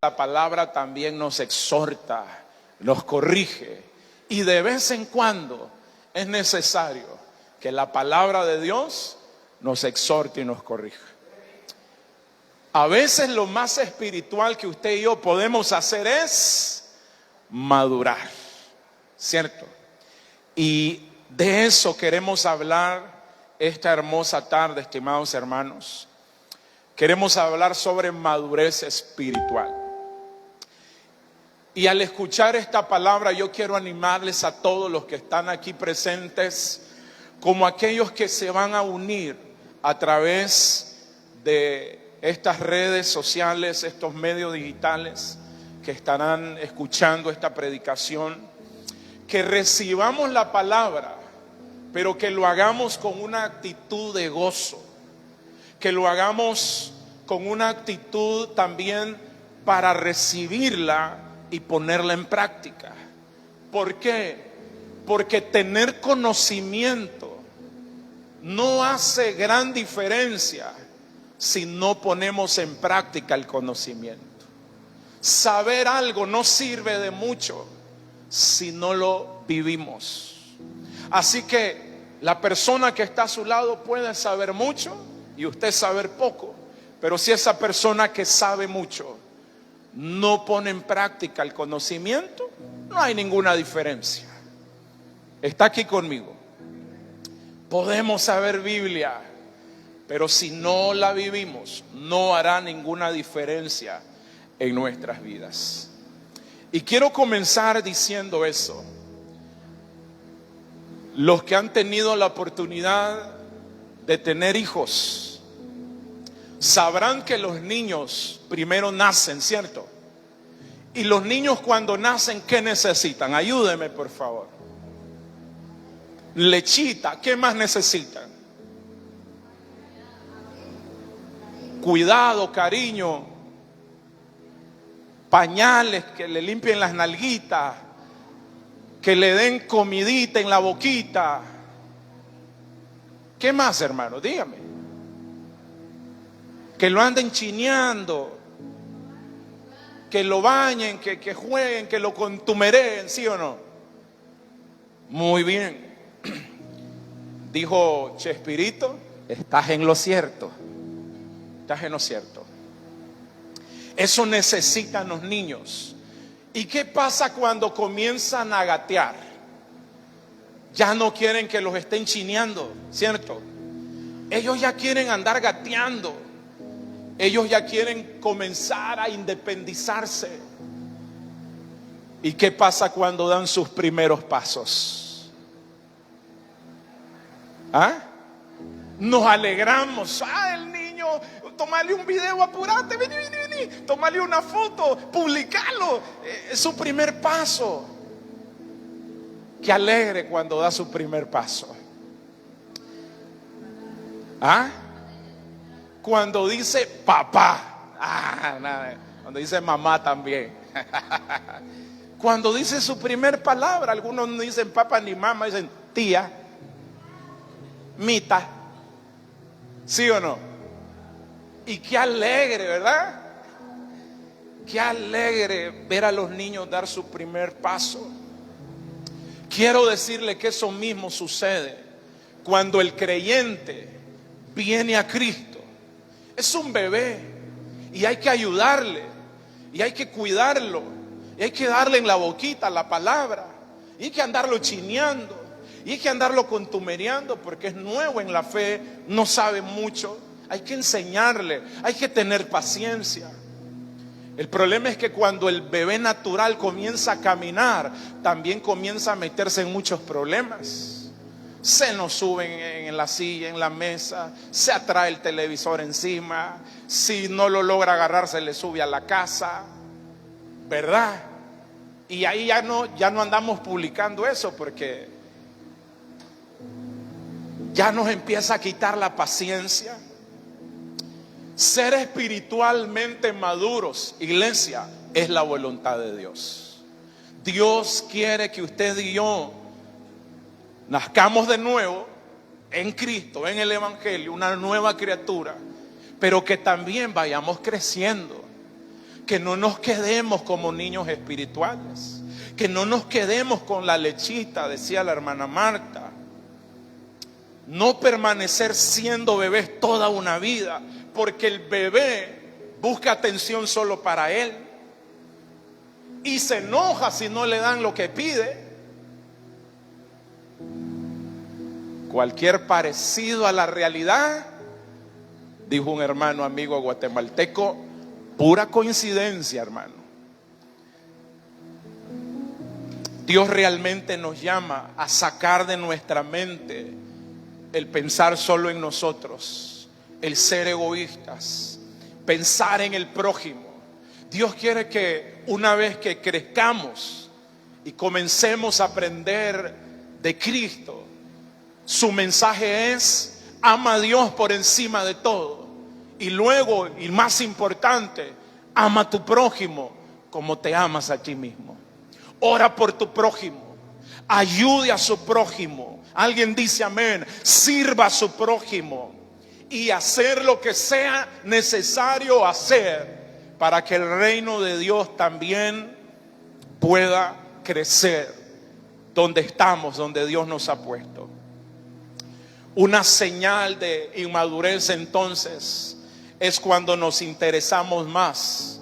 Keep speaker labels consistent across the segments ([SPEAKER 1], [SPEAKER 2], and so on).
[SPEAKER 1] La palabra también nos exhorta, nos corrige, y de vez en cuando es necesario que la palabra de Dios nos exhorte y nos corrija. A veces lo más espiritual que usted y yo podemos hacer es madurar, ¿cierto? Y de eso queremos hablar esta hermosa tarde, estimados hermanos. Queremos hablar sobre madurez espiritual. Y al escuchar esta palabra, yo quiero animarles a todos los que están aquí presentes, como aquellos que se van a unir a través de estas redes sociales, estos medios digitales, que estarán escuchando esta predicación, que recibamos la palabra, pero que lo hagamos con una actitud de gozo, que lo hagamos con una actitud también para recibirla y ponerla en práctica. ¿Por qué? Porque tener conocimiento no hace gran diferencia si no ponemos en práctica el conocimiento. Saber algo no sirve de mucho si no lo vivimos. Así que la persona que está a su lado puede saber mucho y usted saber poco, pero si esa persona que sabe mucho no pone en práctica el conocimiento, no hay ninguna diferencia. Está aquí conmigo. Podemos saber Biblia, pero si no la vivimos, no hará ninguna diferencia en nuestras vidas. Y quiero comenzar diciendo eso. Los que han tenido la oportunidad de tener hijos sabrán que los niños primero nacen, ¿cierto? Y los niños cuando nacen, ¿qué necesitan? Ayúdeme, por favor. Lechita, ¿qué más necesitan? Cuidado, cariño, pañales, que le limpien las nalguitas, que le den comidita en la boquita. ¿Qué más, hermano? Dígame. Que lo anden chineando, que lo bañen, que jueguen, que lo contumeren, ¿sí o no? Muy bien. Dijo Chespirito, estás en lo cierto. Estás en lo cierto. Eso necesitan los niños. ¿Y qué pasa cuando comienzan a gatear? Ya no quieren que los estén chineando, ¿cierto? Ellos ya quieren andar gateando. Ellos ya quieren comenzar a independizarse. ¿Y qué pasa cuando dan sus primeros pasos? ¿Ah? Nos alegramos. El niño, tómale un video, apúrate, vení. Tómale una foto, publicalo. Es su primer paso. Qué alegre cuando da su primer paso. ¿Ah? Cuando dice papá. Cuando dice mamá también. Cuando dice su primer palabra. Algunos no dicen papá ni mamá, dicen tía, mita. ¿Sí o no? Y qué alegre, ¿verdad? Qué alegre ver a los niños dar su primer paso. Quiero decirle que eso mismo sucede cuando el creyente viene a Cristo. Es un bebé y hay que ayudarle y hay que cuidarlo y hay que darle en la boquita la palabra y hay que andarlo chineando y hay que andarlo contumereando porque es nuevo en la fe, no sabe mucho. Hay que enseñarle, hay que tener paciencia. El problema es que cuando el bebé natural comienza a caminar, también comienza a meterse en muchos problemas. Se nos suben en la silla, en la mesa, se atrae el televisor encima, si no lo logra agarrar se le sube a la casa, ¿verdad? Y ahí ya no andamos publicando eso porque ya nos empieza a quitar la paciencia. Ser espiritualmente maduros, iglesia, es la voluntad de Dios. Dios quiere que usted y yo nazcamos de nuevo en Cristo, en el Evangelio, una nueva criatura, pero que también vayamos creciendo, que no nos quedemos como niños espirituales, que no nos quedemos con la lechita, decía la hermana Marta. No permanecer siendo bebés toda una vida, porque el bebé busca atención solo para él y se enoja si no le dan lo que pide. Cualquier parecido a la realidad, dijo un hermano amigo guatemalteco, pura coincidencia, hermano. Dios realmente nos llama a sacar de nuestra mente el pensar solo en nosotros, el ser egoístas, pensar en el prójimo. Dios quiere que una vez que crezcamos y comencemos a aprender de Cristo, su mensaje es: ama a Dios por encima de todo. Y luego, y más importante, ama a tu prójimo como te amas a ti mismo. Ora por tu prójimo, ayude a su prójimo. Alguien dice amén. Sirva a su prójimo y hacer lo que sea necesario hacer para que el reino de Dios también pueda crecer donde estamos, donde Dios nos ha puesto. Una señal de inmadurez entonces es cuando nos interesamos más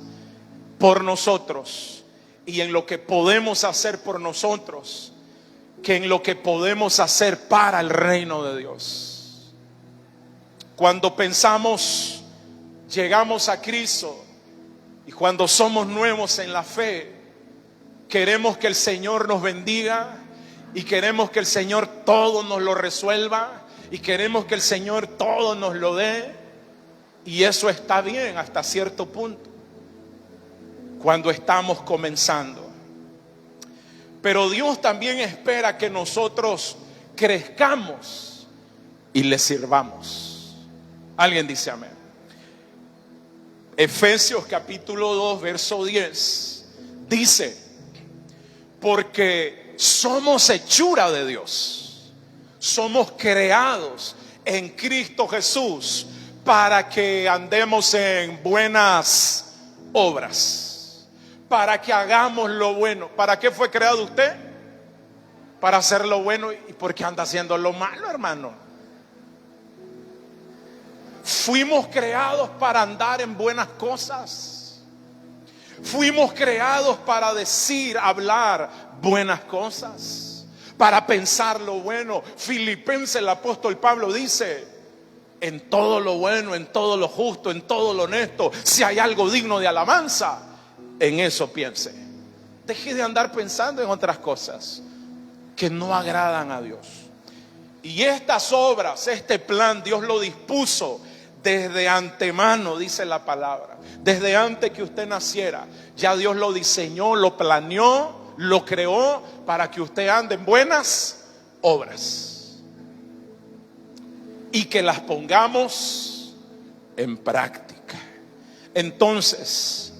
[SPEAKER 1] por nosotros y en lo que podemos hacer por nosotros que en lo que podemos hacer para el reino de Dios. Cuando pensamos, llegamos a Cristo y cuando somos nuevos en la fe, queremos que el Señor nos bendiga y queremos que el Señor todo nos lo resuelva y queremos que el Señor todo nos lo dé, y eso está bien hasta cierto punto cuando estamos comenzando. Pero Dios también espera que nosotros crezcamos y le sirvamos. Alguien dice amén. Efesios capítulo 2 verso 10 dice: porque somos hechura de Dios, somos creados en Cristo Jesús para que andemos en buenas obras, para que hagamos lo bueno. ¿Para qué fue creado usted? Para hacer lo bueno. ¿Y por qué anda haciendo lo malo, hermano? Fuimos creados para andar en buenas cosas. Fuimos creados para decir, hablar buenas cosas, para pensar lo bueno. Filipenses, el apóstol Pablo dice: en todo lo bueno, en todo lo justo, en todo lo honesto, si hay algo digno de alabanza, en eso piense. Deje de andar pensando en otras cosas que no agradan a Dios. Y estas obras, este plan, Dios lo dispuso desde antemano, dice la palabra. Desde antes que usted naciera, ya Dios lo diseñó, lo planeó, lo creó para que usted ande en buenas obras y que las pongamos en práctica. Entonces,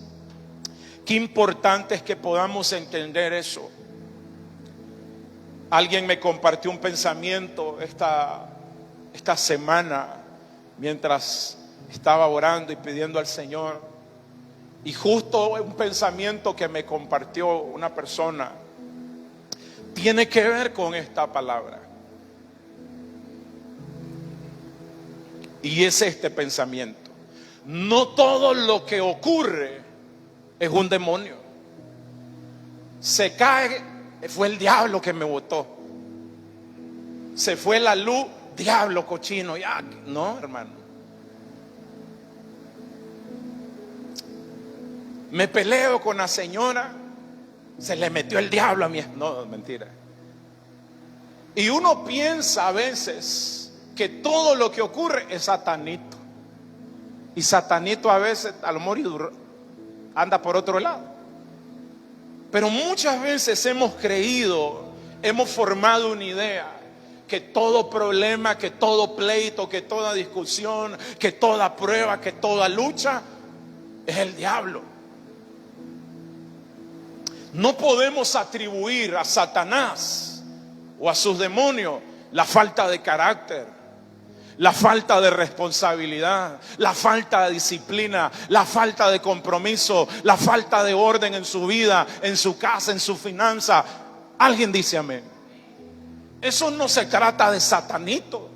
[SPEAKER 1] qué importante es que podamos entender eso. Alguien me compartió un pensamiento esta semana mientras estaba orando y pidiendo al Señor, y justo un pensamiento que me compartió una persona tiene que ver con esta palabra, y es este pensamiento: no todo lo que ocurre es un demonio. Se cae, fue el diablo que me botó. Se fue la luz, diablo cochino. Ya, no, hermano. Me peleo con la señora, se le metió el diablo a mi. No, mentira. Y uno piensa a veces que todo lo que ocurre es satanito. Y satanito a veces a lo mejor anda por otro lado. Pero muchas veces hemos creído, hemos formado una idea que todo problema, que todo pleito, que toda discusión, que toda prueba, que toda lucha es el diablo. No podemos atribuir a Satanás o a sus demonios la falta de carácter, La falta de responsabilidad, la falta de disciplina, la falta de compromiso, la falta de orden en su vida, en su casa, en su finanza. Alguien dice amén. Eso no se trata de satanito.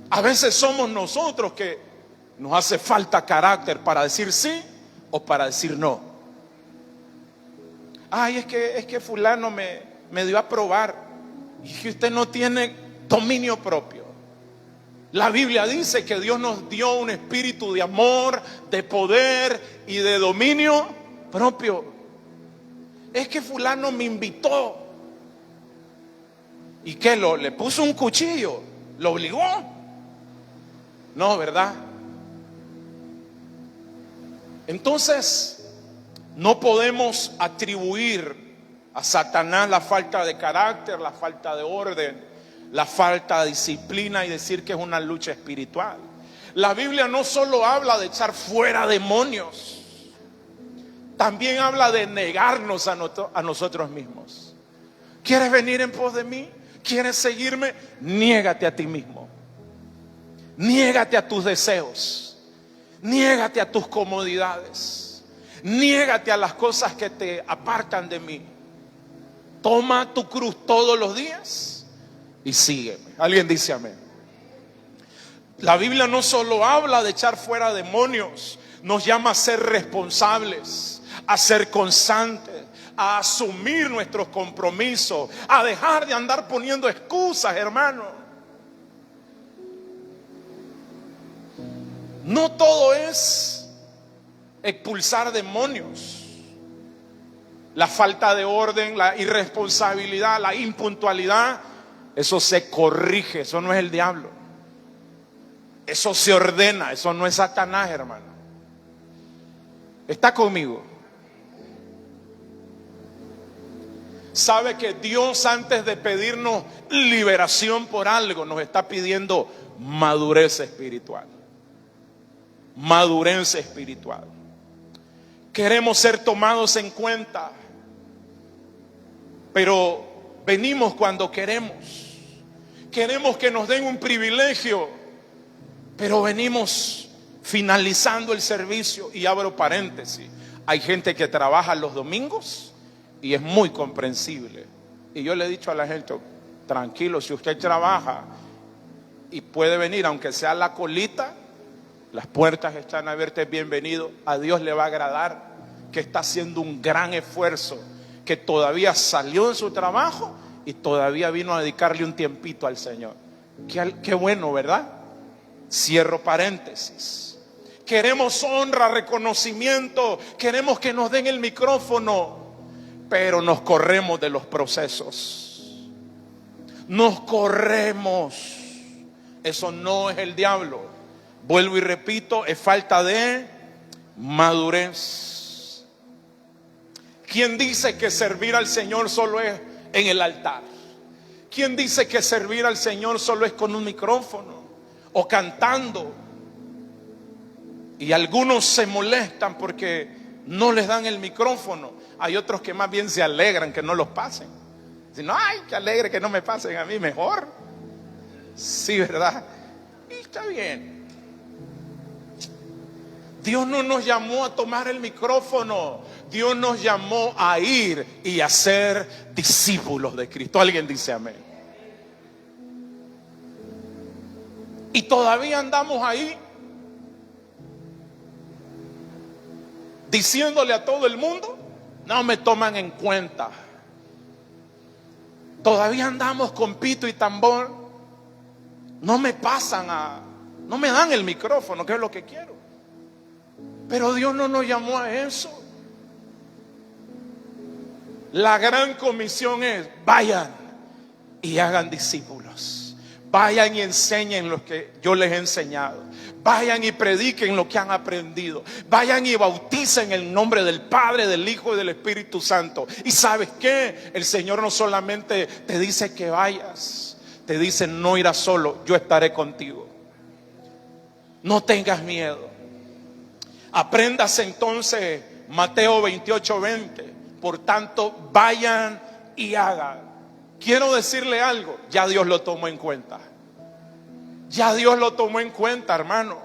[SPEAKER 1] A veces somos nosotros que nos hace falta carácter para decir sí o para decir no. Ay, es que fulano me dio a probar. Y que usted no tiene dominio propio. La Biblia dice que Dios nos dio un espíritu de amor, de poder y de dominio propio. Es que fulano me invitó. ¿Y qué? ¿Le puso un cuchillo? ¿Lo obligó? No, ¿verdad? Entonces, no podemos atribuir a Satanás la falta de carácter, la falta de orden, la falta de disciplina y decir que es una lucha espiritual. La Biblia no solo habla de echar fuera demonios, también habla de negarnos a nosotros mismos. ¿Quieres venir en pos de mí? ¿Quieres seguirme? Niégate a ti mismo. Niégate a tus deseos. Niégate a tus comodidades. Niégate a las cosas que te apartan de mí. Toma tu cruz todos los días y sígueme. Alguien dice amén. La Biblia no solo habla de echar fuera demonios, nos llama a ser responsables, a ser constantes, a asumir nuestros compromisos, a dejar de andar poniendo excusas, hermano. No todo es expulsar demonios. La falta de orden, la irresponsabilidad, la impuntualidad, eso se corrige, eso no es el diablo. Eso se ordena, eso no es Satanás, hermano. ¿Está conmigo? Sabe que Dios, antes de pedirnos liberación por algo, nos está pidiendo madurez espiritual. Madurez espiritual. Queremos ser tomados en cuenta, pero venimos cuando queremos. Queremos que nos den un privilegio, pero venimos finalizando el servicio. Y abro paréntesis, hay gente que trabaja los domingos y es muy comprensible. Y yo le he dicho a la gente, tranquilo, si usted trabaja y puede venir, aunque sea la colita, las puertas están abiertas, bienvenido. A Dios le va a agradar que está haciendo un gran esfuerzo, que todavía salió de su trabajo y todavía vino a dedicarle un tiempito al Señor. Qué bueno, ¿verdad? Cierro paréntesis. Queremos honra, reconocimiento, queremos que nos den el micrófono, pero nos corremos de los procesos. Nos corremos. Eso no es el diablo. Vuelvo y repito, es falta de madurez. ¿Quién dice que servir al Señor solo es en el altar? ¿Quién dice que servir al Señor solo es con un micrófono o cantando? Y algunos se molestan porque no les dan el micrófono. Hay otros que más bien se alegran que no los pasen. Dicen, ay, qué alegre que no me pasen a mí, mejor. Sí, ¿verdad? Y está bien. Dios no nos llamó a tomar el micrófono. Dios nos llamó a ir y a ser discípulos de Cristo. Alguien dice amén. Y todavía andamos ahí diciéndole a todo el mundo, no me toman en cuenta. Todavía andamos con pito y tambor. No me no me dan el micrófono, que es lo que quiero. Pero Dios no nos llamó a eso. La gran comisión es, vayan y hagan discípulos. Vayan y enseñen lo que yo les he enseñado. Vayan y prediquen lo que han aprendido. Vayan y bauticen en el nombre del Padre, del Hijo y del Espíritu Santo. Y ¿sabes qué? El Señor no solamente te dice que vayas, te dice no irás solo, yo estaré contigo. No tengas miedo. Aprendas entonces Mateo 28:20. Por tanto, vayan y hagan. Quiero decirle algo, ya Dios lo tomó en cuenta. Ya Dios lo tomó en cuenta, hermano.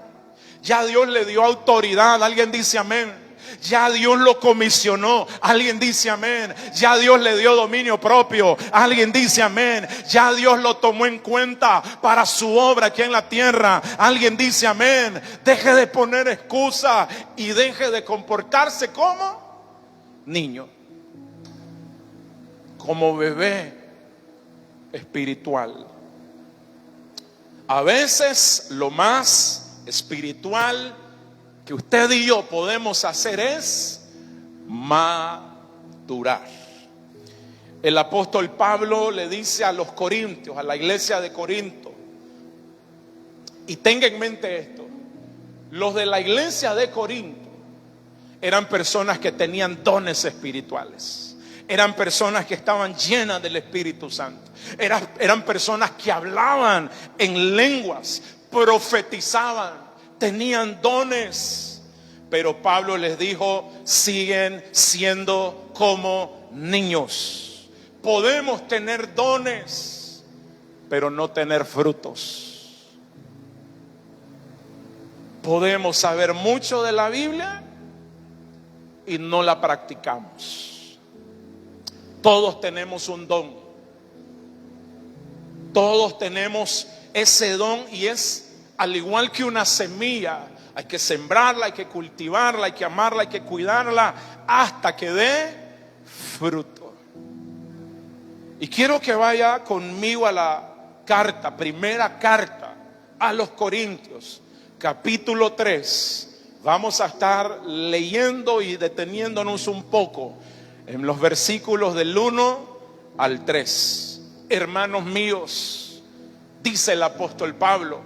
[SPEAKER 1] Ya Dios le dio autoridad. Alguien dice amén. Ya Dios lo comisionó. Alguien dice amén. Ya Dios le dio dominio propio. Alguien dice amén. Ya Dios lo tomó en cuenta para su obra aquí en la tierra. Alguien dice amén. Deje de poner excusa y deje de comportarse como niño, como bebé espiritual. A veces lo más espiritual que usted y yo podemos hacer es madurar. El apóstol Pablo le dice a los corintios, a la iglesia de Corinto, y tenga en mente esto: los de la iglesia de Corinto eran personas que tenían dones espirituales, eran personas que estaban llenas del Espíritu Santo, eran personas que hablaban en lenguas, profetizaban, tenían dones. Pero Pablo les dijo: siguen siendo como niños. Podemos tener dones, pero no tener frutos. Podemos saber mucho de la Biblia y no la practicamos. Todos tenemos un don. Todos tenemos ese don, y es al igual que una semilla. Hay que sembrarla, hay que cultivarla, hay que amarla, hay que cuidarla hasta que dé fruto. Y quiero que vaya conmigo a la carta, primera carta a los Corintios, capítulo 3. Vamos a estar leyendo y deteniéndonos un poco en los versículos del 1 al 3. Hermanos míos, dice el apóstol Pablo,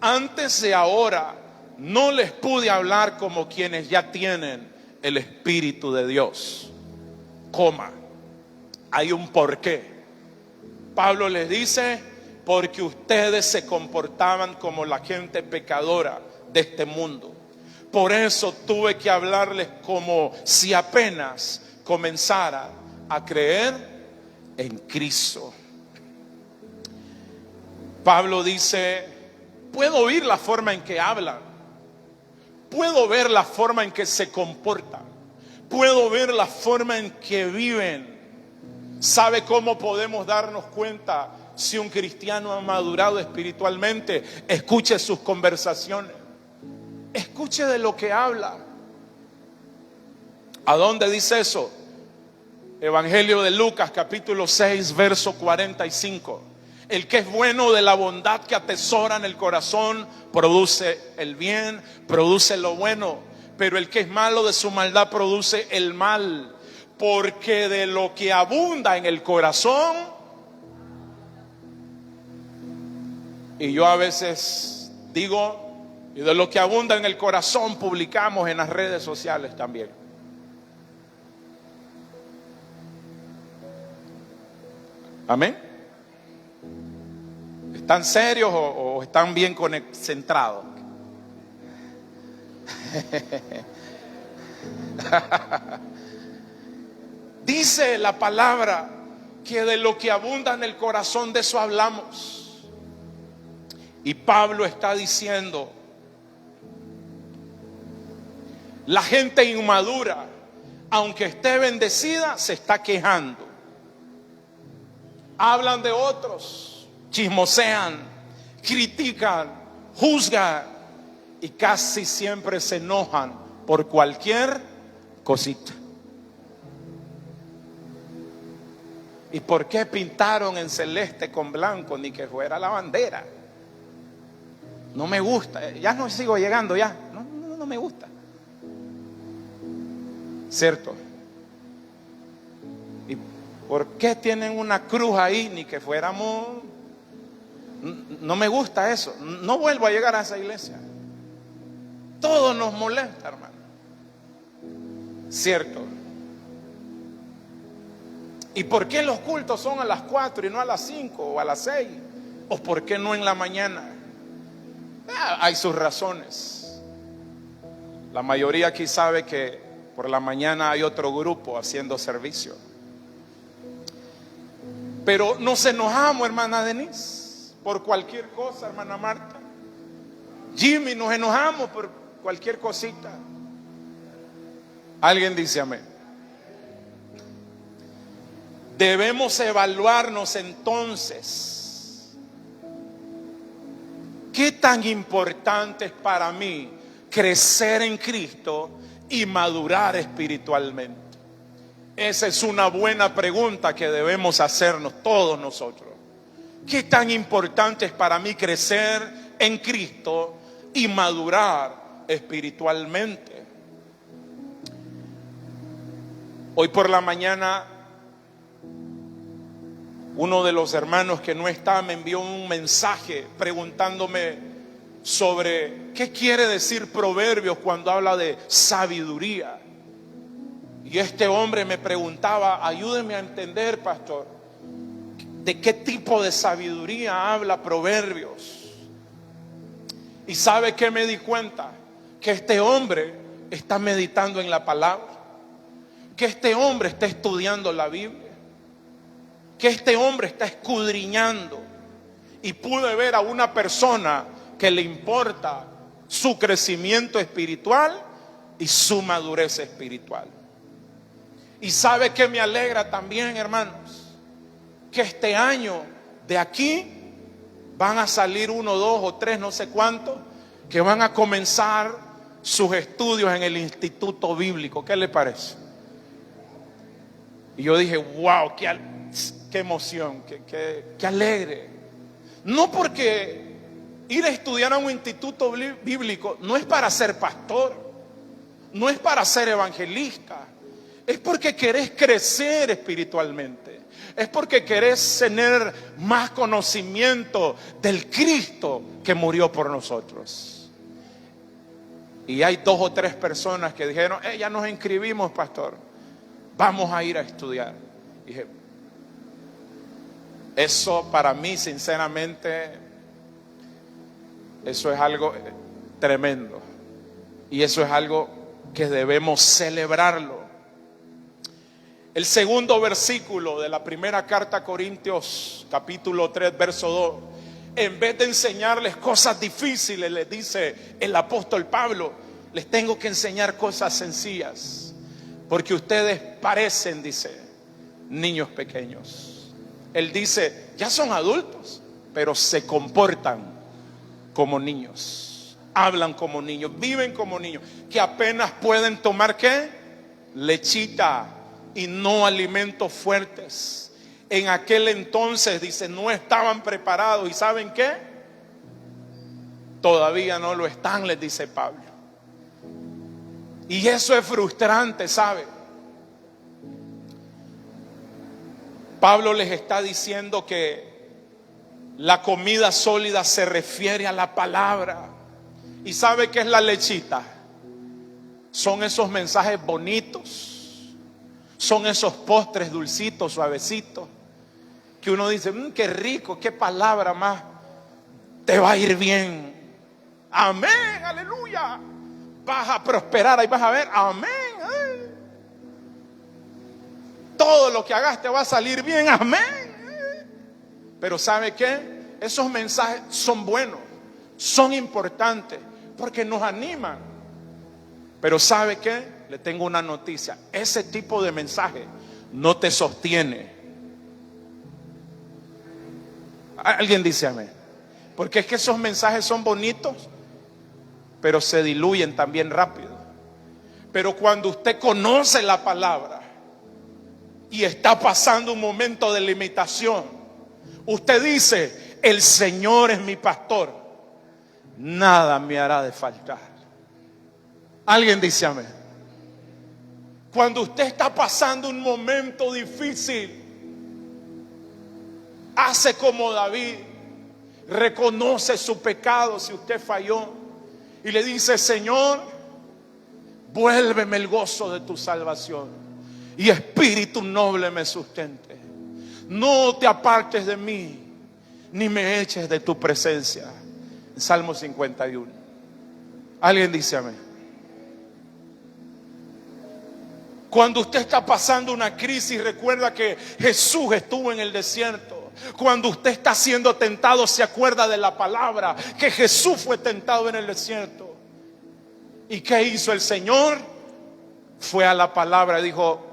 [SPEAKER 1] antes de ahora no les pude hablar como quienes ya tienen el Espíritu de Dios. Hay un porqué. Pablo les dice: porque ustedes se comportaban como la gente pecadora de este mundo. Por eso tuve que hablarles como si apenas comenzara a creer en Cristo. Pablo dice: puedo oír la forma en que hablan, puedo ver la forma en que se comportan, puedo ver la forma en que viven. ¿Sabe cómo podemos darnos cuenta si un cristiano ha madurado espiritualmente? Escuche sus conversaciones, escuche de lo que habla. ¿A dónde dice eso? Evangelio de Lucas, capítulo 6, verso 45. El que es bueno de la bondad que atesora en el corazón produce el bien, produce lo bueno. Pero el que es malo de su maldad produce el mal. Porque de lo que abunda en el corazón. Y yo a veces digo, y de lo que abunda en el corazón publicamos en las redes sociales también. Amén. ¿Están serios o están bien centrados? Dice la palabra que de lo que abunda en el corazón, de eso hablamos. Y Pablo está diciendo: la gente inmadura, aunque esté bendecida, se está quejando. Hablan de otros, chismosean, critican, juzgan y casi siempre se enojan por cualquier cosita. ¿Y por qué pintaron en celeste con blanco? Ni que fuera la bandera. No me gusta, ya no sigo llegando ya. No me gusta. ¿Cierto? ¿Y por qué tienen una cruz ahí? Ni que fuéramos... No me gusta eso. No vuelvo a llegar a esa iglesia. Todo nos molesta, hermano. ¿Cierto? ¿Y por qué los cultos son a las 4 y no a las 5 o a las 6? ¿O por qué no en la mañana? Hay sus razones. La mayoría aquí sabe que por la mañana hay otro grupo haciendo servicio. Pero nos enojamos, hermana Denise, por cualquier cosa, hermana Marta. Jimmy, nos enojamos por cualquier cosita. Alguien dice amén. Debemos evaluarnos entonces. ¿Qué tan importante es para mí crecer en Cristo y madurar espiritualmente? Esa es una buena pregunta que debemos hacernos todos nosotros. ¿Qué tan importante es para mí crecer en Cristo y madurar espiritualmente? Hoy por la mañana, uno de los hermanos que no está me envió un mensaje preguntándome sobre qué quiere decir Proverbios cuando habla de sabiduría. Y este hombre me preguntaba, ayúdeme a entender, pastor, ¿de qué tipo de sabiduría habla Proverbios? Y ¿sabe qué me di cuenta? Que este hombre está meditando en la palabra, que este hombre está estudiando la Biblia, que este hombre está escudriñando. Y pude ver a una persona que le importa su crecimiento espiritual y su madurez espiritual. Y ¿sabe qué me alegra también, hermanos? Que este año de aquí van a salir 1, 2 o 3, no sé cuántos, que van a comenzar sus estudios en el Instituto Bíblico. ¿Qué le parece? Y yo dije, wow, qué emoción, qué alegre. No porque ir a estudiar a un instituto bíblico no es para ser pastor, no es para ser evangelista. Es porque querés crecer espiritualmente. Es porque querés tener más conocimiento del Cristo que murió por nosotros. Y hay 2 o 3 personas que dijeron, ya nos inscribimos, pastor, vamos a ir a estudiar. Y dije, eso para mí sinceramente, eso es algo tremendo. Y eso es algo que debemos celebrarlo. El segundo versículo de la primera carta a Corintios, capítulo 3, verso 2. En vez de enseñarles cosas difíciles, les dice el apóstol Pablo, les tengo que enseñar cosas sencillas, porque ustedes parecen, dice, niños pequeños. Él dice, ya son adultos, pero se comportan como niños, hablan como niños, viven como niños, que apenas pueden tomar ¿qué? Lechita y no alimentos fuertes. En aquel entonces, dice, no estaban preparados. ¿Y saben qué? Todavía no lo están, les dice Pablo. Y eso es frustrante, ¿sabe? Pablo les está diciendo que la comida sólida se refiere a la palabra. ¿Y sabe qué es la lechita? Son esos mensajes bonitos. Son esos postres dulcitos, suavecitos, que uno dice, qué rico, qué palabra más, te va a ir bien. Amén, aleluya. Vas a prosperar, ahí vas a ver, amén. Todo lo que hagas te va a salir bien, amén. Pero ¿sabe qué? Esos mensajes son buenos, son importantes, porque nos animan. Pero ¿sabe qué? Le tengo una noticia. Ese tipo de mensaje no te sostiene. Alguien dice amén. Porque es que esos mensajes son bonitos, pero se diluyen también rápido. Pero cuando usted conoce la palabra y está pasando un momento de limitación, usted dice, el Señor es mi pastor, nada me hará de faltar. Alguien dice amén. Cuando usted está pasando un momento difícil, hace como David, reconoce su pecado si usted falló y le dice, Señor, vuélveme el gozo de tu salvación y espíritu noble me sustente. No te apartes de mí, ni me eches de tu presencia. Salmo 51. Alguien dice amén. Cuando usted está pasando una crisis, recuerda que Jesús estuvo en el desierto Cuando usted está siendo tentado, se acuerda de la palabra, que Jesús fue tentado en el desierto. ¿Y qué hizo el Señor? Fue a la palabra y dijo: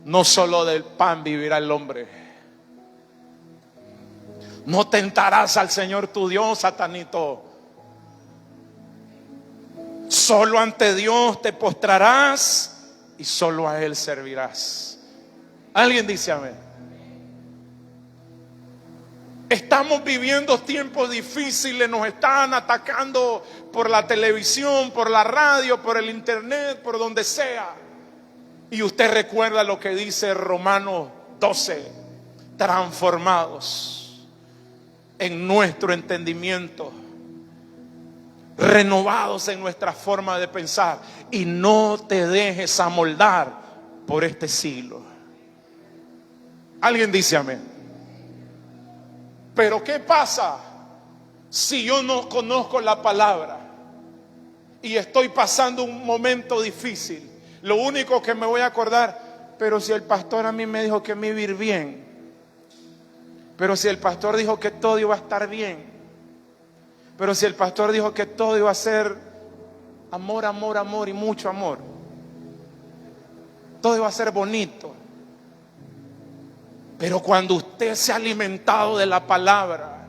[SPEAKER 1] no solo del pan vivirá el hombre. No tentarás al Señor tu Dios, satanito. Solo ante Dios te postrarás y solo a Él servirás. ¿Alguien dice amén? Estamos viviendo tiempos difíciles, nos están atacando por la televisión, por la radio, por el internet, por donde sea. Y usted recuerda lo que dice Romanos 12: transformados en nuestro entendimiento, renovados en nuestra forma de pensar, y no te dejes amoldar por este siglo. ¿Alguien dice amén? Pero ¿qué pasa si yo no conozco la palabra y estoy pasando un momento difícil? Lo único que me voy a acordar: pero si el pastor a mí me dijo que me iba a ir bien, pero si el pastor dijo que todo iba a estar bien, pero si el pastor dijo que todo iba a ser amor, amor, amor y mucho amor, todo iba a ser bonito. Pero cuando usted se ha alimentado de la palabra,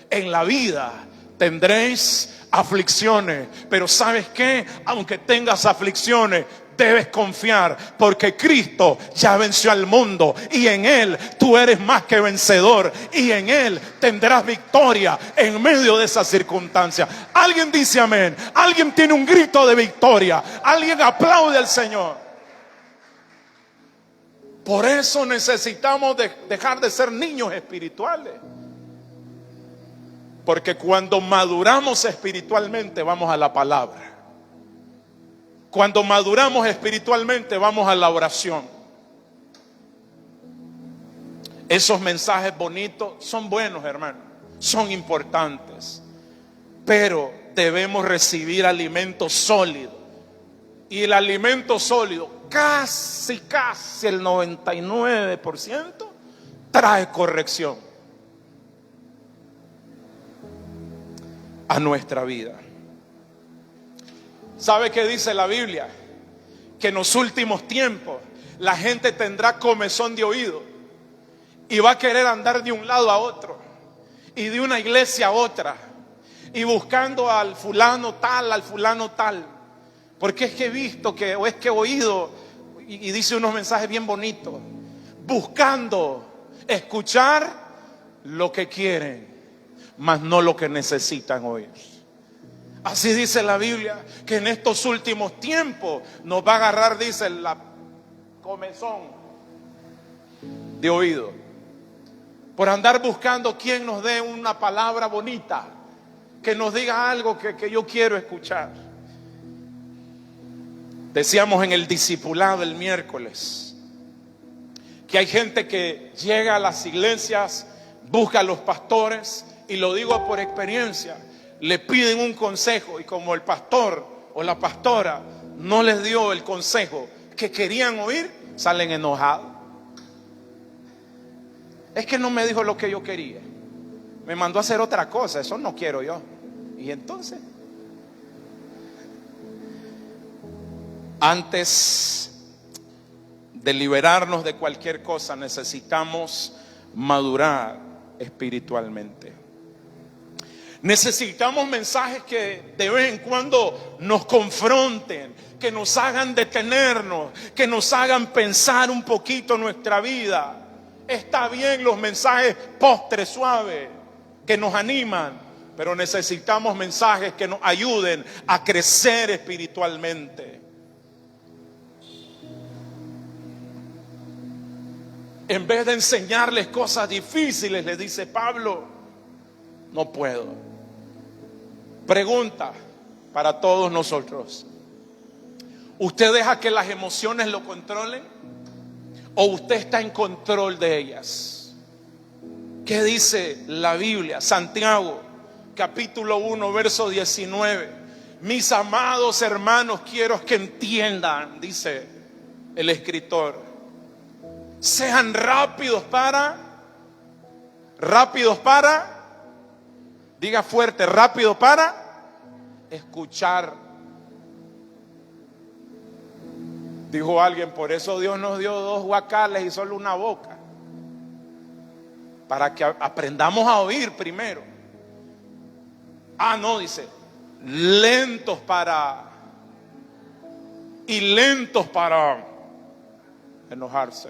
[SPEAKER 1] en la vida tendréis aflicciones. Pero ¿sabes qué? Aunque tengas aflicciones, debes confiar, porque Cristo ya venció al mundo y en Él tú eres más que vencedor, y en Él tendrás victoria en medio de esas circunstancias. Alguien dice amén. Alguien tiene un grito de victoria. Alguien aplaude al Señor. Por eso necesitamos dejar de ser niños espirituales. Porque cuando maduramos espiritualmente, vamos a la palabra. Cuando maduramos espiritualmente, vamos a la oración. Esos mensajes bonitos son buenos, hermano, son importantes, pero debemos recibir alimento sólido. Y el alimento sólido, casi el 99% trae corrección a nuestra vida. ¿Sabe qué dice la Biblia? Que en los últimos tiempos la gente tendrá comezón de oído y va a querer andar de un lado a otro y de una iglesia a otra y buscando al fulano tal, porque es que he visto que, o es que he oído, y dice unos mensajes bien bonitos, buscando escuchar lo que quieren, mas no lo que necesitan oír. Así dice la Biblia, que en estos últimos tiempos nos va a agarrar, dice, la comezón de oído, por andar buscando quien nos dé una palabra bonita, que nos diga algo que yo quiero escuchar. Decíamos en el discipulado el miércoles que hay gente que llega a las iglesias, busca a los pastores, y lo digo por experiencia, le piden un consejo, y como el pastor o la pastora no les dio el consejo que querían oír, salen enojados. Es que no me dijo lo que yo quería, me mandó a hacer otra cosa, eso no quiero yo. Y entonces, antes de liberarnos de cualquier cosa, necesitamos madurar espiritualmente. Necesitamos mensajes que de vez en cuando nos confronten, que nos hagan detenernos, que nos hagan pensar un poquito nuestra vida. Está bien los mensajes postres suaves que nos animan, pero necesitamos mensajes que nos ayuden a crecer espiritualmente. En vez de enseñarles cosas difíciles, les dice Pablo, no puedo. Pregunta para todos nosotros: ¿usted deja que las emociones lo controlen o usted está en control de ellas? ¿Qué dice la Biblia? Santiago capítulo 1 verso 19: mis amados hermanos, quiero que entiendan, dice el escritor, sean rápidos para rápidos para, diga fuerte, rápido para escuchar. Dijo alguien, por eso Dios nos dio 2 guacales y solo una boca, para que aprendamos a oír primero. No, dice, lentos para enojarse.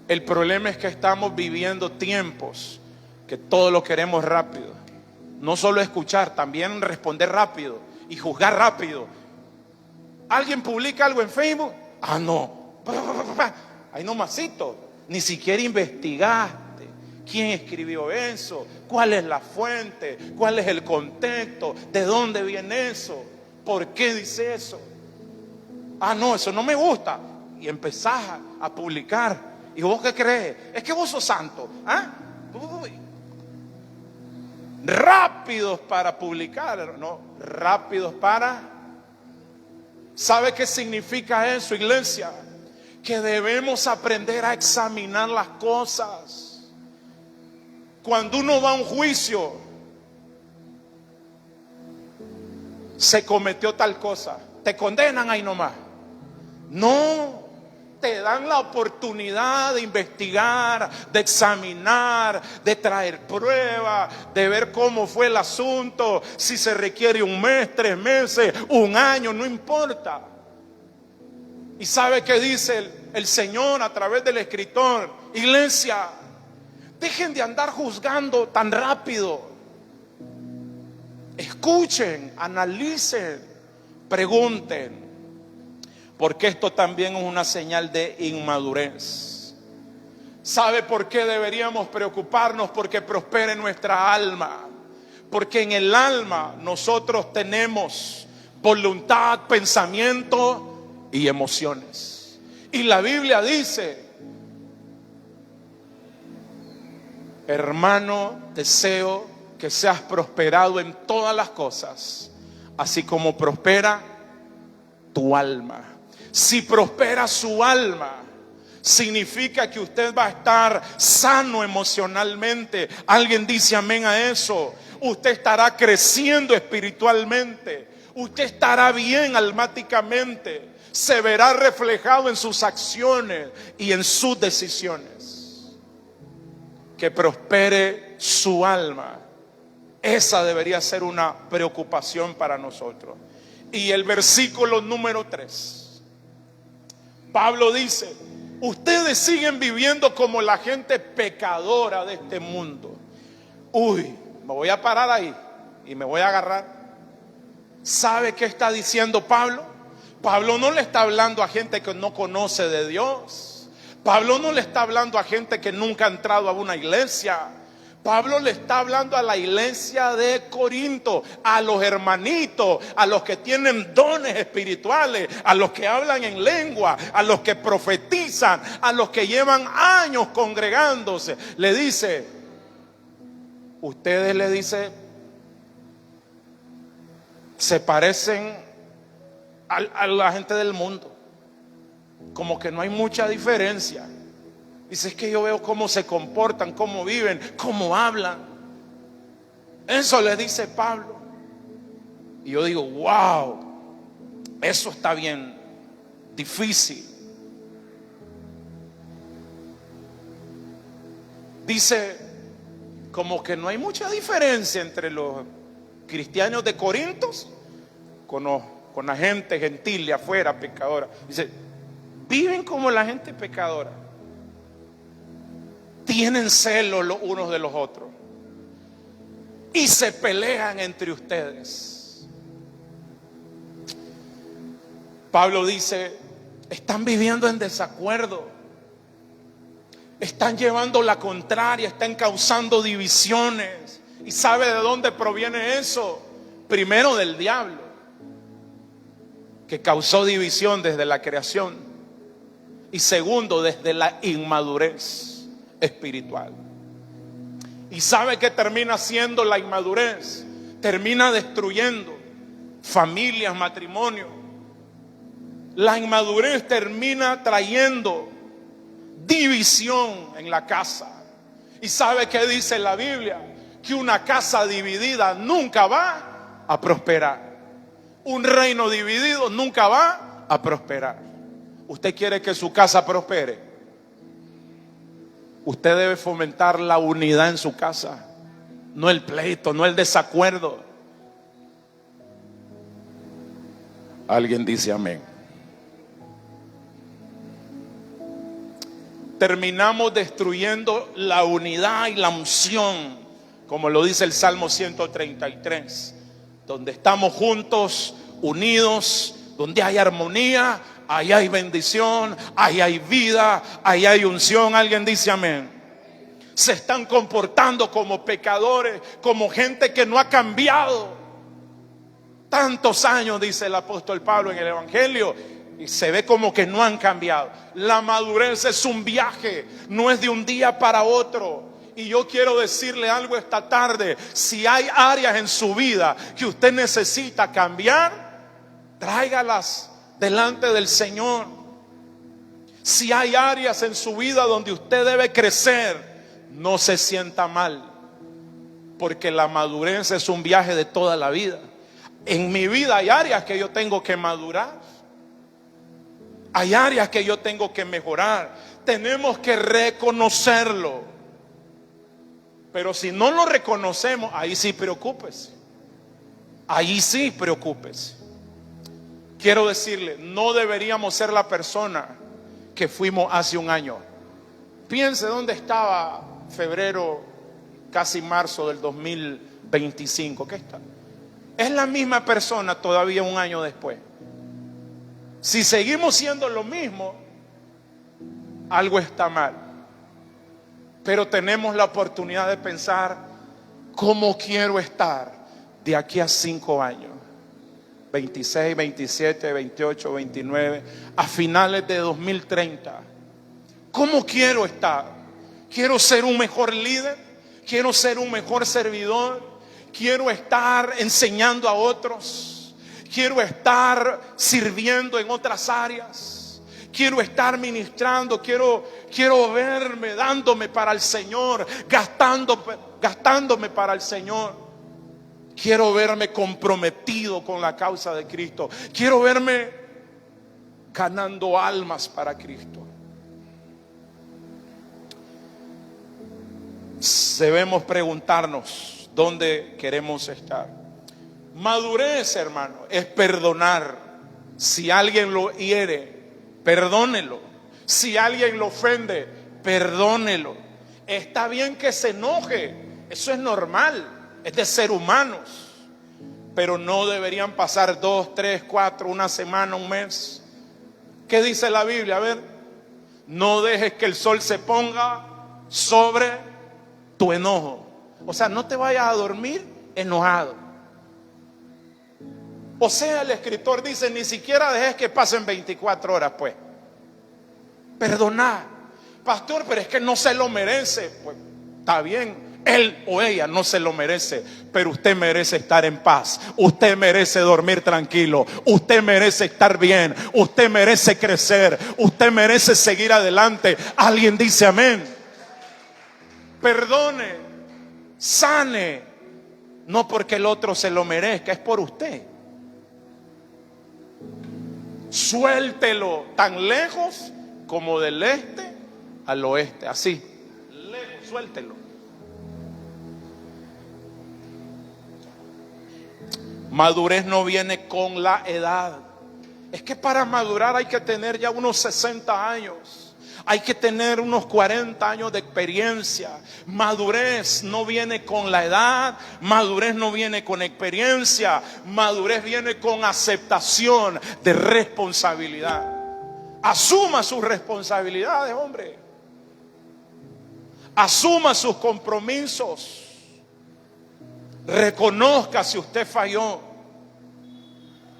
[SPEAKER 1] El problema es que estamos viviendo tiempos que todo lo queremos rápido. No solo escuchar, también responder rápido y juzgar rápido. ¿Alguien publica algo en Facebook? No. Ahí nomasito. Ni siquiera investigaste quién escribió eso, cuál es la fuente, cuál es el contexto, de dónde viene eso, por qué dice eso. No, eso no me gusta. Y empezás a publicar. ¿Y vos qué crees? Es que vos sos santo. Rápidos para publicar, no, rápidos para... ¿Sabe qué significa eso, iglesia? Que debemos aprender a examinar las cosas. Cuando uno va a un juicio, se cometió tal cosa, te condenan ahí nomás. No, te dan la oportunidad de investigar, de examinar, de traer pruebas, de ver cómo fue el asunto, si se requiere 1 mes, 3 meses, 1 año, no importa. ¿Y sabe qué dice el Señor a través del escritor? Iglesia, dejen de andar juzgando tan rápido. Escuchen, analicen, pregunten. Porque esto también es una señal de inmadurez. ¿Sabe por qué deberíamos preocuparnos? Porque prospere nuestra alma. Porque en el alma nosotros tenemos voluntad, pensamiento y emociones. Y la Biblia dice, hermano, deseo que seas prosperado en todas las cosas, así como prospera tu alma. Si prospera su alma, significa que usted va a estar sano emocionalmente. Alguien dice amén a eso. Usted estará creciendo espiritualmente. Usted estará bien almáticamente. Se verá reflejado en sus acciones y en sus decisiones. Que prospere su alma. Esa debería ser una preocupación para nosotros. Y el versículo número 3. Pablo dice, ustedes siguen viviendo como la gente pecadora de este mundo. Me voy a parar ahí y me voy a agarrar. ¿Sabe qué está diciendo Pablo? Pablo no le está hablando a gente que no conoce de Dios. Pablo no le está hablando a gente que nunca ha entrado a una iglesia. Pablo le está hablando a la iglesia de Corinto, a los hermanitos, a los que tienen dones espirituales, a los que hablan en lengua, a los que profetizan, a los que llevan años congregándose. Le dice, ustedes, le dice, se parecen a la gente del mundo, como que no hay mucha diferencia. Dice, es que yo veo cómo se comportan, cómo viven, cómo hablan. Eso le dice Pablo. Y yo digo, wow, eso está bien difícil. Dice, como que no hay mucha diferencia entre los cristianos de Corintos con la gente gentil de afuera, pecadora. Dice, viven como la gente pecadora. Tienen celos los unos de los otros y se pelean entre ustedes. Pablo dice, están viviendo en desacuerdo, están llevando la contraria, están causando divisiones. ¿Y sabe de dónde proviene eso? Primero, del diablo, que causó división desde la creación, y segundo, desde la inmadurez espiritual. ¿Y sabe qué termina siendo la inmadurez? Termina destruyendo familias, matrimonios. La inmadurez termina trayendo división en la casa. ¿Y sabe qué dice la Biblia? Que una casa dividida nunca va a prosperar. Un reino dividido nunca va a prosperar. ¿Usted quiere que su casa prospere? Usted debe fomentar la unidad en su casa, no el pleito, no el desacuerdo. Alguien dice amén. Terminamos destruyendo la unidad y la unción, como lo dice el Salmo 133, donde estamos juntos, unidos, donde hay armonía, ahí hay bendición, ahí hay vida, ahí hay unción. Alguien dice amén. Se están comportando como pecadores, como gente que no ha cambiado. Tantos años, dice el apóstol Pablo en el Evangelio, y se ve como que no han cambiado. La madurez es un viaje, no es de un día para otro. Y yo quiero decirle algo esta tarde: si hay áreas en su vida que usted necesita cambiar, tráigalas delante del Señor. Si hay áreas en su vida donde usted debe crecer, no se sienta mal, porque la madurez es un viaje de toda la vida. En mi vida hay áreas que yo tengo que madurar, hay áreas que yo tengo que mejorar. Tenemos que reconocerlo. Pero si no lo reconocemos, ahí sí preocúpese. Ahí sí preocúpese. Quiero decirle, no deberíamos ser la persona que fuimos hace un año. Piense dónde estaba febrero, casi marzo del 2025. ¿Qué está? Es la misma persona todavía un año después. Si seguimos siendo lo mismo, algo está mal. Pero tenemos la oportunidad de pensar cómo quiero estar de aquí a 5 años. 26, 27, 28, 29, a finales de 2030. ¿Cómo quiero estar? ¿Quiero ser un mejor líder? ¿Quiero ser un mejor servidor? ¿Quiero estar enseñando a otros? ¿Quiero estar sirviendo en otras áreas? ¿Quiero estar ministrando? Quiero verme dándome para el Señor, gastándome para el Señor. Quiero verme comprometido con la causa de Cristo. Quiero verme ganando almas para Cristo. Debemos preguntarnos dónde queremos estar. Madurez, hermano, es perdonar. Si alguien lo hiere, perdónelo. Si alguien lo ofende, perdónelo. Está bien que se enoje, eso es normal. Es de ser humanos, pero no deberían pasar 2, 3, 4, una semana, un mes. ¿Qué dice la Biblia? A ver, no dejes que el sol se ponga sobre tu enojo. O sea, no te vayas a dormir enojado. O sea, el escritor dice, ni siquiera dejes que pasen 24 horas, pues. Perdonar. Pastor, pero es que no se lo merece. Pues está bien. Él o ella no se lo merece, pero usted merece estar en paz. Usted merece dormir tranquilo. Usted merece estar bien. Usted merece crecer. Usted merece seguir adelante. Alguien dice amén. Perdone, sane, no porque el otro se lo merezca, es por usted. Suéltelo tan lejos como del este al oeste, así, lejos, suéltelo. Madurez no viene con la edad. Es que para madurar hay que tener ya unos 60 años. Hay que tener unos 40 años de experiencia. Madurez no viene con la edad. Madurez no viene con experiencia. Madurez viene con aceptación de responsabilidad. Asuma sus responsabilidades, hombre. Asuma sus compromisos. Reconozca si usted falló.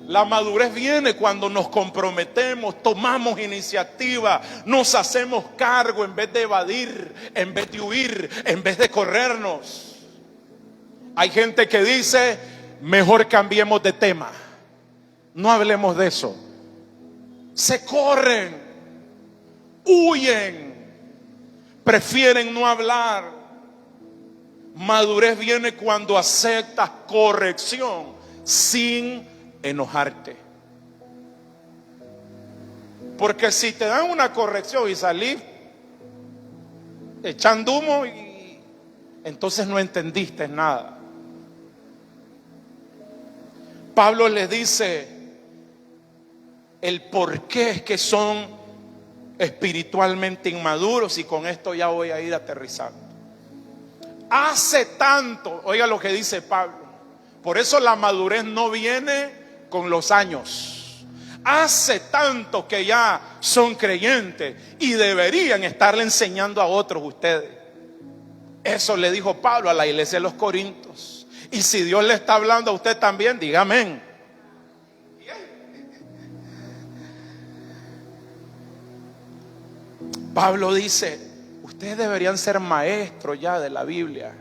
[SPEAKER 1] La madurez viene cuando nos comprometemos, tomamos iniciativa, nos hacemos cargo en vez de evadir, en vez de huir, en vez de corrernos. Hay gente que dice, mejor cambiemos de tema, no hablemos de eso. Se corren, huyen, prefieren no hablar. Madurez viene cuando aceptas corrección sin enojarte. Porque si te dan una corrección y salís echando humo, entonces no entendiste nada. Pablo les dice el por qué es que son espiritualmente inmaduros, y con esto ya voy a ir aterrizando. Hace tanto, oiga lo que dice Pablo, por eso la madurez no viene con los años. Hace tanto que ya son creyentes y deberían estarle enseñando a otros ustedes. Eso le dijo Pablo a la iglesia de los Corintios. Y si Dios le está hablando a usted también, diga amén. Pablo dice, ustedes deberían ser maestros ya de la Biblia.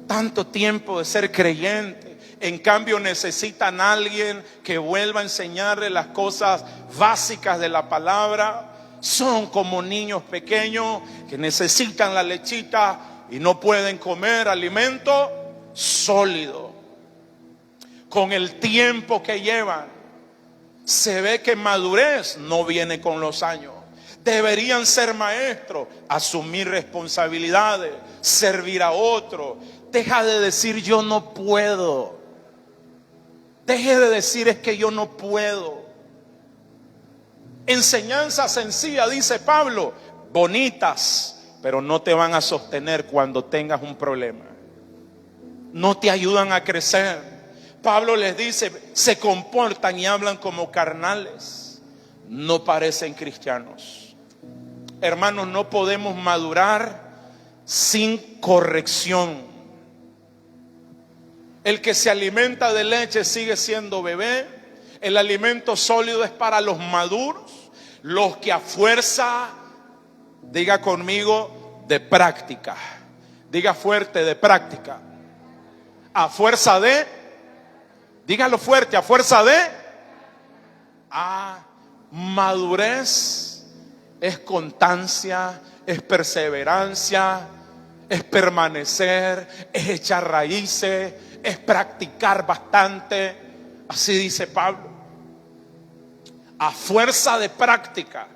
[SPEAKER 1] Tanto tiempo de ser creyentes. En cambio necesitan a alguien que vuelva a enseñarles las cosas básicas de la palabra. Son como niños pequeños que necesitan la lechita y no pueden comer alimento sólido. Con el tiempo que llevan, se ve que madurez no viene con los años. Deberían ser maestros, asumir responsabilidades, servir a otro. Deja de decir yo no puedo. Deje de decir es que yo no puedo. Enseñanza sencilla, dice Pablo, bonitas, pero no te van a sostener cuando tengas un problema. No te ayudan a crecer. Pablo les dice, se comportan y hablan como carnales. No parecen cristianos. Hermanos, no podemos madurar sin corrección. El que se alimenta de leche sigue siendo bebé. El alimento sólido es para los maduros, los que a fuerza, diga conmigo, de práctica. Diga fuerte, de práctica. A fuerza de, dígalo fuerte, a fuerza de, madurez es constancia, es perseverancia, es permanecer, es echar raíces, es practicar bastante. Así dice Pablo. A fuerza de práctica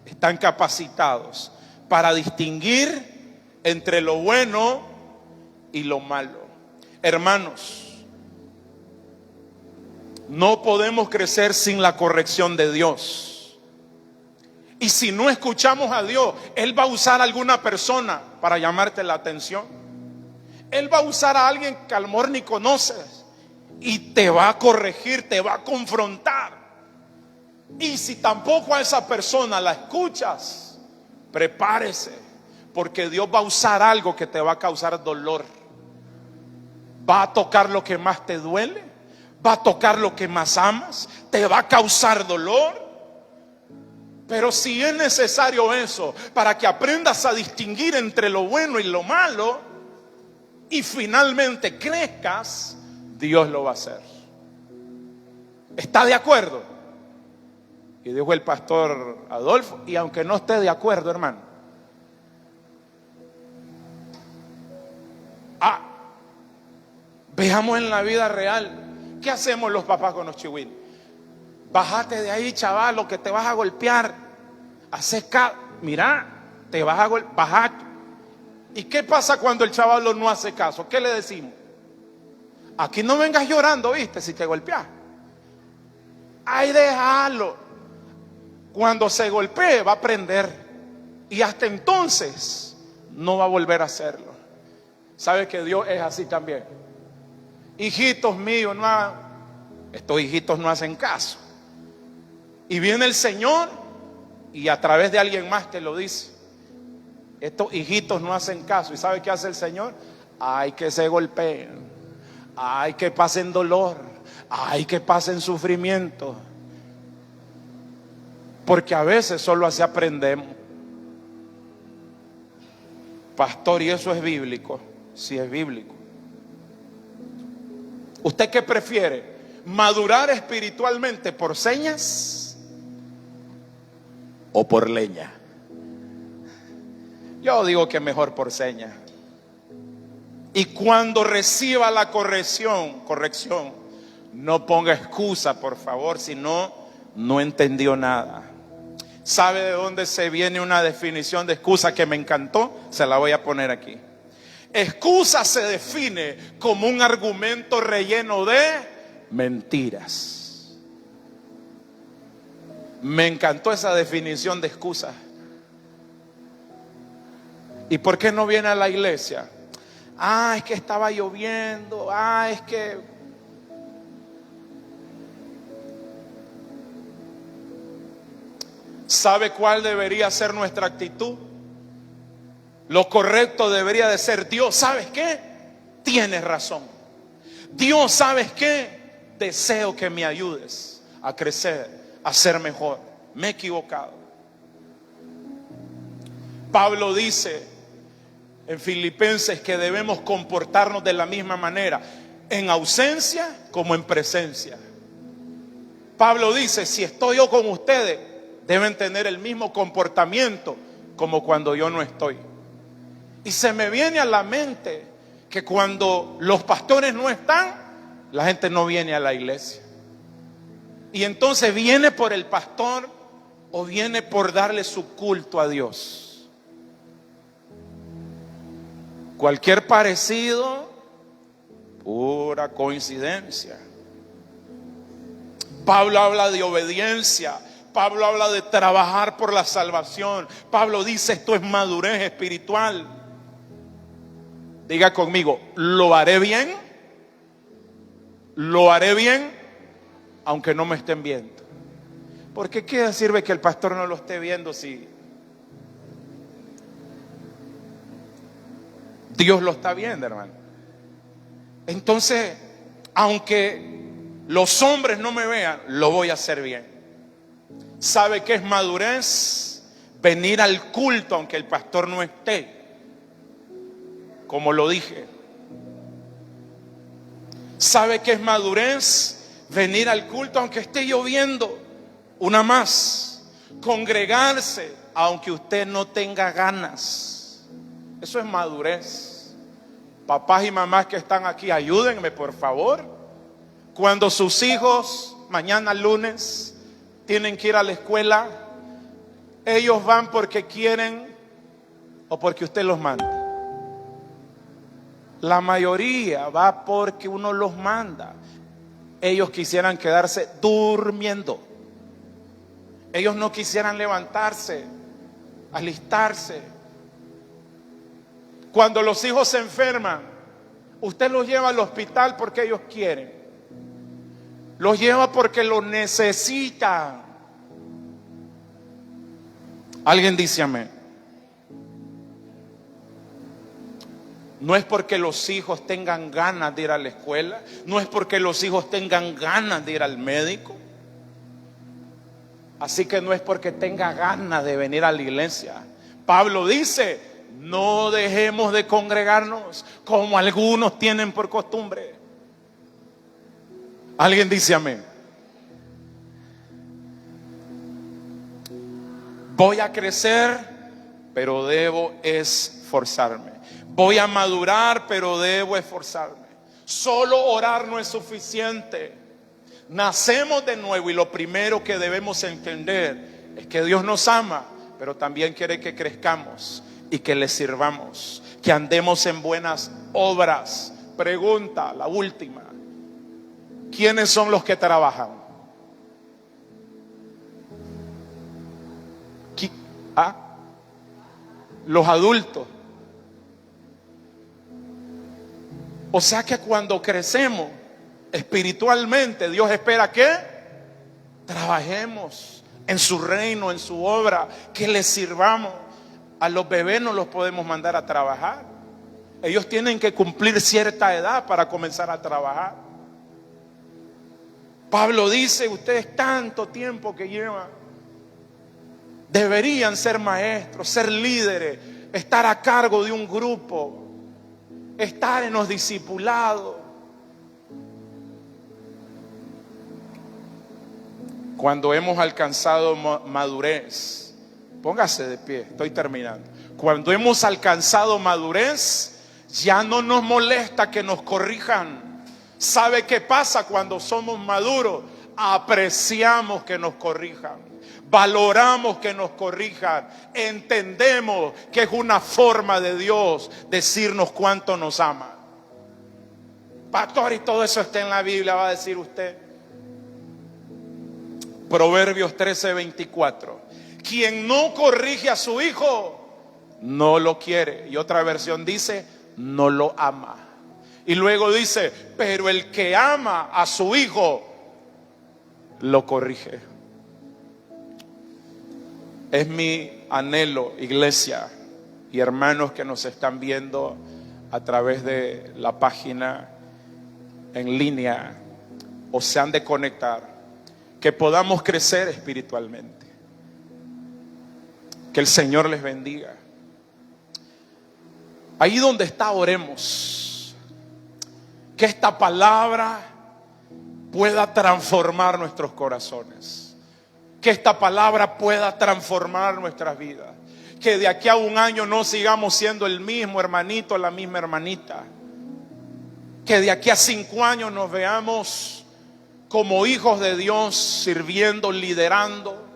[SPEAKER 1] están capacitados para distinguir entre lo bueno y lo malo. Hermanos, no podemos crecer sin la corrección de Dios. Y si no escuchamos a Dios, Él va a usar a alguna persona para llamarte la atención. Él va a usar a alguien que a lo mejor ni conoces y te va a corregir, te va a confrontar. Y si tampoco a esa persona la escuchas, prepárese, porque Dios va a usar algo que te va a causar dolor. Va a tocar lo que más te duele, va a tocar lo que más amas, te va a causar dolor. Pero si es necesario eso para que aprendas a distinguir entre lo bueno y lo malo y finalmente crezcas, Dios lo va a hacer. ¿Está de acuerdo? Y dijo el pastor Adolfo, y aunque no esté de acuerdo, hermano, veamos en la vida real, ¿qué hacemos los papás con los chihuiles? Bájate de ahí, chaval, lo que te vas a golpear. Mira, te vas a golpear, bájate. ¿Y qué pasa cuando el chaval no hace caso? ¿Qué le decimos? Aquí no vengas llorando, ¿viste? Si te golpeas. Ay, déjalo. Cuando se golpee va a aprender. Y hasta entonces no va a volver a hacerlo. ¿Sabe que Dios es así también? Hijitos míos, estos hijitos no hacen caso. Y viene el Señor y a través de alguien más te lo dice. Estos hijitos no hacen caso. ¿Y sabe qué hace el Señor? Ay, que se golpeen. Ay, que pasen dolor. Ay, que pasen sufrimiento. Porque a veces solo así aprendemos. Pastor, ¿y eso es bíblico? Sí, es bíblico. ¿Usted qué prefiere? ¿Madurar espiritualmente por señas o por leña? Yo digo que mejor por señas. Y cuando reciba la corrección, no ponga excusa, por favor, si no entendió nada. ¿Sabe de dónde se viene una definición de excusa que me encantó? Se la voy a poner aquí. Excusa se define como un argumento relleno de mentiras. Me encantó esa definición de excusa. ¿Y por qué no viene a la iglesia? Es que estaba lloviendo. Es que... ¿Sabe cuál debería ser nuestra actitud? Lo correcto debería de ser: Dios, ¿sabes qué? Tienes razón. Dios, ¿sabes qué? Deseo que me ayudes a crecer, a ser mejor. Me he equivocado. Pablo dice en Filipenses que debemos comportarnos de la misma manera, en ausencia como en presencia. Pablo dice: si estoy yo con ustedes, deben tener el mismo comportamiento como cuando yo no estoy. Y se me viene a la mente que cuando los pastores no están, la gente no viene a la iglesia. Y entonces viene por el pastor o viene por darle su culto a Dios. Cualquier parecido, pura coincidencia. Pablo habla de obediencia. Pablo habla de trabajar por la salvación. Pablo dice: esto es madurez espiritual. Diga conmigo: lo haré bien. Lo haré bien, aunque no me estén viendo. Porque ¿qué sirve que el pastor no lo esté viendo si Dios lo está viendo, hermano? Entonces, aunque los hombres no me vean, lo voy a hacer bien. ¿Sabe qué es madurez? Venir al culto aunque el pastor no esté, como lo dije. ¿Sabe qué es madurez? Venir al culto aunque esté lloviendo. Una más: congregarse aunque usted no tenga ganas. Eso es madurez. Papás y mamás que están aquí, ayúdenme por favor. Cuando sus hijos mañana lunes tienen que ir a la escuela, ellos van porque quieren o porque usted los manda. La mayoría va porque uno los manda. Ellos quisieran quedarse durmiendo. Ellos no quisieran levantarse, alistarse. Cuando los hijos se enferman, usted los lleva al hospital porque ellos quieren. Los lleva porque lo necesitan. Alguien dice amén. No es porque los hijos tengan ganas de ir a la escuela. No es porque los hijos tengan ganas de ir al médico. Así que no es porque tenga ganas de venir a la iglesia. Pablo dice: no dejemos de congregarnos como algunos tienen por costumbre. Alguien dice amén. Voy a crecer, pero debo esforzarme. Voy a madurar, pero debo esforzarme. Solo orar no es suficiente. Nacemos de nuevo y lo primero que debemos entender es que Dios nos ama, pero también quiere que crezcamos y que le sirvamos, que andemos en buenas obras. Pregunta, la última: ¿quiénes son los que trabajan? Los adultos. O sea que cuando crecemos espiritualmente, Dios espera que trabajemos en su reino, en su obra, que les sirvamos. A los bebés no los podemos mandar a trabajar. Ellos tienen que cumplir cierta edad para comenzar a trabajar. Pablo dice: ustedes tanto tiempo que llevan, deberían ser maestros, ser líderes, estar a cargo de un grupo, estar en los discipulados. Cuando hemos alcanzado madurez, póngase de pie, estoy terminando. Cuando hemos alcanzado madurez, Ya no nos molesta que nos corrijan. ¿Sabe qué pasa cuando somos maduros? Apreciamos que nos corrijan, valoramos que nos corrijan, entendemos que es una forma de Dios decirnos cuánto nos ama. Pastor, y todo eso está en la Biblia, va a decir usted. Proverbios 13:24. Quien no corrige a su hijo, no lo quiere. Y otra versión dice, no lo ama. Y luego dice, pero el que ama a su hijo, lo corrige. Es mi anhelo, iglesia y hermanos que nos están viendo a través de la página en línea o se han de conectar, que podamos crecer espiritualmente. Que el Señor les bendiga. Ahí donde está, oremos. Que esta palabra pueda transformar nuestros corazones. Que esta palabra pueda transformar nuestras vidas. Que de aquí a un año no sigamos siendo el mismo hermanito, la misma hermanita. Que de aquí a 5 años nos veamos como hijos de Dios, sirviendo, liderando,